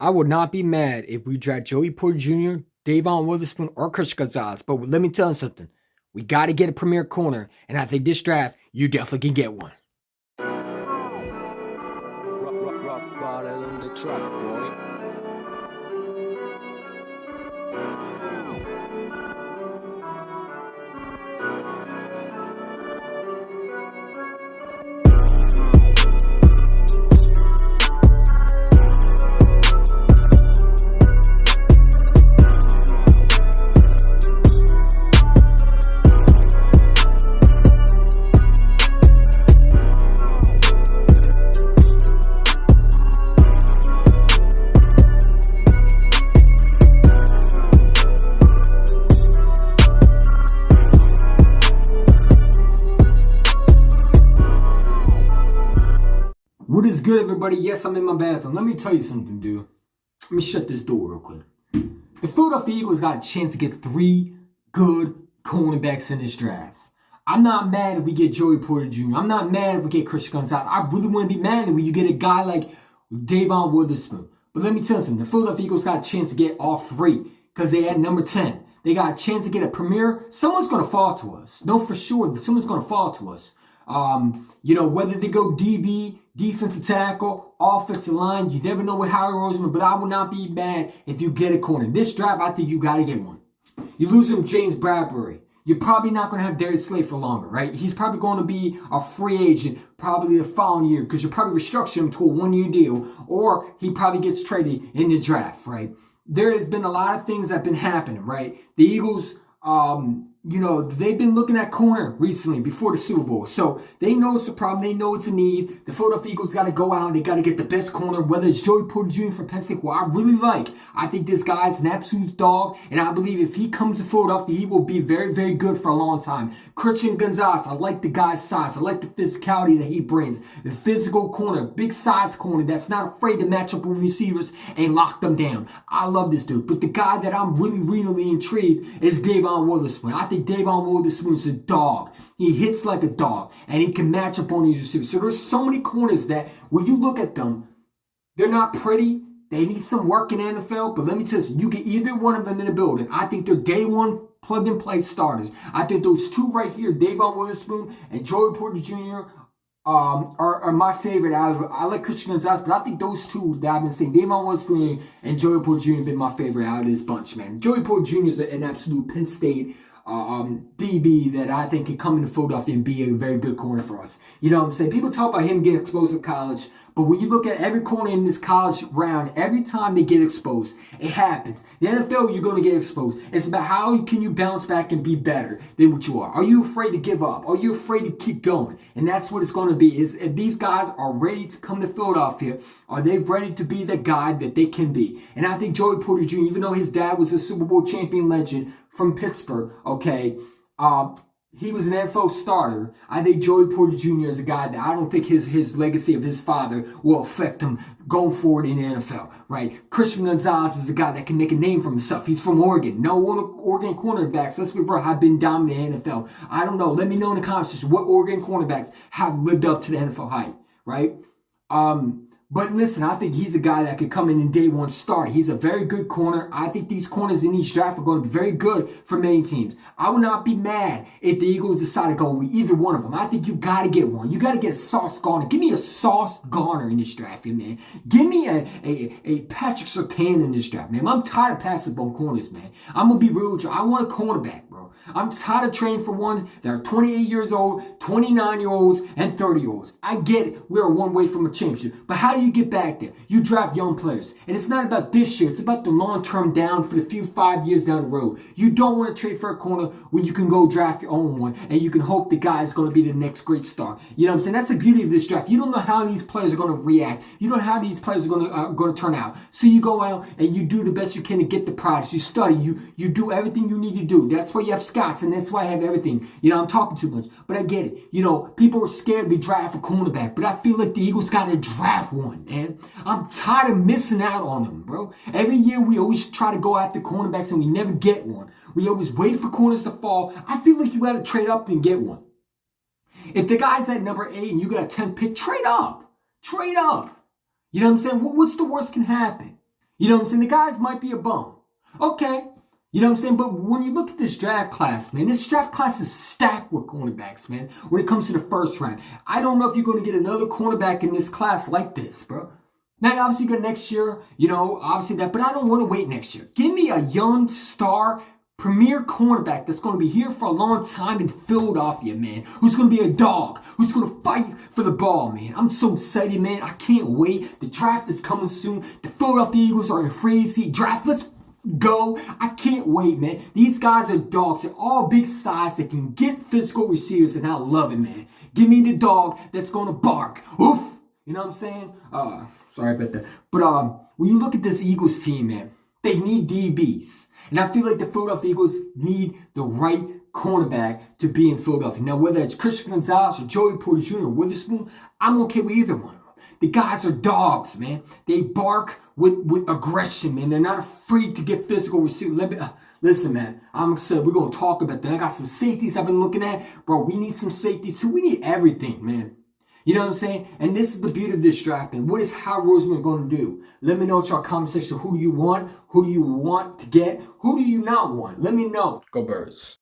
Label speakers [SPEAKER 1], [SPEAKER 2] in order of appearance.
[SPEAKER 1] I would not be mad if we draft Joey Porter Jr., Davon Witherspoon, or Christian Gonzalez. But let me tell you something. We got to get a premier corner, and I think this draft, you definitely can get one.
[SPEAKER 2] Rock bottom on the track, boy.
[SPEAKER 1] What is good, everybody? Yes, I'm in my bathroom. Let me tell you something, dude. Let me shut this door real quick. The Philadelphia Eagles got a chance to get 3 good cornerbacks in this draft. I'm not mad if we get Joey Porter Jr. I'm not mad if we get Christian Gonzalez. I really want to be mad if you get a guy like Davon Witherspoon. But let me tell you something. The Philadelphia Eagles got a chance to get all 3 because they had number 10. They got a chance to get a premier. Someone's going to fall to us. No, for sure. Someone's going to fall to us. Whether they go DB, defensive tackle, offensive line, you never know with Howie Roseman, but I would not be mad if you get a corner. This draft, I think you got to get one. You lose him, James Bradbury. You're probably not going to have Darius Slay for longer, right? He's probably going to be a free agent probably the following year because you're probably restructuring him to a 1-year deal, or he probably gets traded in the draft, right? There has been a lot of things that have been happening, right? The Eagles, they've been looking at corner recently before the Super Bowl. So they know it's a problem. They know it's a need. The Philadelphia Eagles got to go out. They got to get the best corner, whether it's Joey Porter Jr. from Penn State, who I really like. I think this guy's an absolute dog. And I believe if he comes to Philadelphia, he will be very, very good for a long time. Christian Gonzalez, I like the guy's size. I like the physicality that he brings. The physical corner, big size corner that's not afraid to match up with receivers and lock them down. I love this dude. But the guy that I'm really intrigued is Davon Witherspoon. I think Davon Witherspoon is a dog. He hits like a dog, and he can match up on these receivers. So there's so many corners that when you look at them, they're not pretty. They need some work in the NFL, but let me tell you, you get either one of them in the building. I think they're day one plug-and-play starters. I think those 2 right here, Davon Witherspoon and Joey Porter Jr., are my favorite out of it. I like Christian Gonzalez, but I think those 2 that I've been saying, Davon Witherspoon and Joey Porter Jr. have been my favorite out of this bunch, man. Joey Porter Jr. is an absolute Penn State DB that I think can come into Philadelphia and be a very good corner for us. You know what I'm saying? People talk about him getting exposed in college, but when you look at every corner in this college round, every time they get exposed, it happens. The NFL, you're going to get exposed. It's about how can you bounce back and be better than what you are. Are you afraid to give up? Are you afraid to keep going? And that's what it's going to be. Is if these guys are ready to come to Philadelphia, are they ready to be the guy that they can be? And I think Joey Porter Jr., even though his dad was a Super Bowl champion legend from Pittsburgh, okay, he was an NFL starter. I think Joey Porter Jr. is a guy that I don't think his legacy of his father will affect him going forward in the NFL, right? Christian Gonzalez is a guy that can make a name for himself. He's from Oregon. No Oregon cornerbacks, let's be real, have been dominant in the NFL. I don't know. Let me know in the comment section what Oregon cornerbacks have lived up to the NFL hype, right? But listen, I think he's a guy that could come in and day one start. He's a very good corner. I think these corners in each draft are going to be very good for many teams. I would not be mad if the Eagles decide to go with either one of them. I think you got to get one. You got to get a Sauce Gardner. Give me a Sauce Gardner in this draft, man. Give me a Patrick Surtain in this draft, man. I'm tired of passing up on corners, man. I'm going to be real with you. I want a cornerback, bro. I'm tired of training for ones that are 28 years old, 29-year-olds, and 30-year-olds. I get it. We're one way from a championship. But how do you get back there? You draft young players. And it's not about this year. It's about the long-term down for the few 5 years down the road. You don't want to trade for a corner when you can go draft your own one and you can hope the guy is going to be the next great star. You know what I'm saying? That's the beauty of this draft. You don't know how these players are going to react. You don't know how these players are going to turn out. So you go out and you do the best you can to get the products. You study. You do everything you need to do. That's why you have scouts, and that's why I have everything. I'm talking too much, but I get it. People are scared to draft a cornerback, but I feel like the Eagles got to draft one, man. I'm tired of missing out on them, bro. Every year we always try to go after cornerbacks and we never get one. We always wait for corners to fall. I feel like you got to trade up and get one. If the guy's at number 8 and you got a 10th pick, trade up. Trade up. You know what I'm saying? What's the worst can happen? You know what I'm saying? The guys might be a bum. Okay. You know what I'm saying? But when you look at this draft class, man, this draft class is stacked with cornerbacks, man, when it comes to the first round. I don't know if you're going to get another cornerback in this class like this, bro. Now, obviously, you got next year, you know, obviously that, but I don't want to wait next year. Give me a young star, premier cornerback that's going to be here for a long time in Philadelphia, man, who's going to be a dog, who's going to fight for the ball, man. I'm so excited, man. I can't wait. The draft is coming soon. The Philadelphia Eagles are in a free agency draft. Let's go. I can't wait, man. These guys are dogs. They're all big size. They can get physical receivers, and I love it, man. Give me the dog that's going to bark. Oof. You know what I'm saying? Sorry about that. But when you look at this Eagles team, man, they need DBs. And I feel like the Philadelphia Eagles need the right cornerback to be in Philadelphia. Now, whether it's Christian Gonzalez or Joey Porter Jr. or Witherspoon, I'm okay with either one of them. The guys are dogs, man. They bark with aggression, man. They're not afraid to get physical receiver. Listen, man, I'm excited. We're going to talk about that. I got some safeties I've been looking at. Bro, we need some safeties too. We need everything, man. You know what I'm saying? And this is the beauty of this draft, man. What is Howard Roseman going to do? Let me know in our comment section. Who do you want? Who do you want to get? Who do you not want? Let me know. Go Birds.